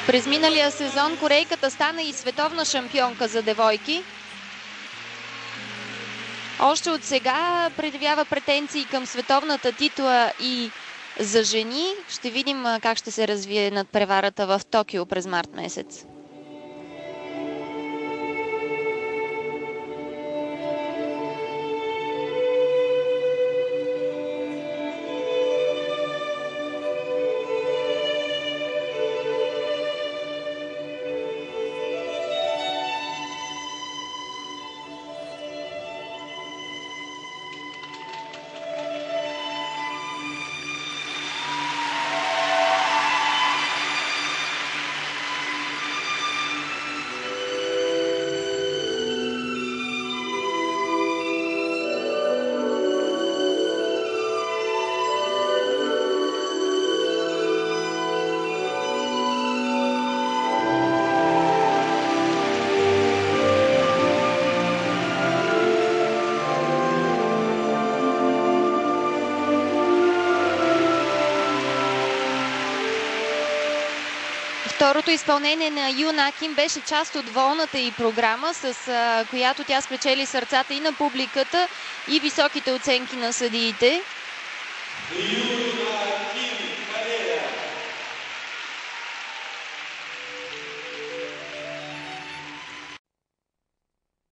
През миналия сезон корейката стана и световна шампионка за девойки. Още от сега предявява претенции към световната титла и за жени. Ще видим как ще се развие надпреварата в Токио през март месец. Второто изпълнение на Юна Ким беше част от волната й програма, с която тя спечели сърцата и на публиката, и високите оценки на съдиите.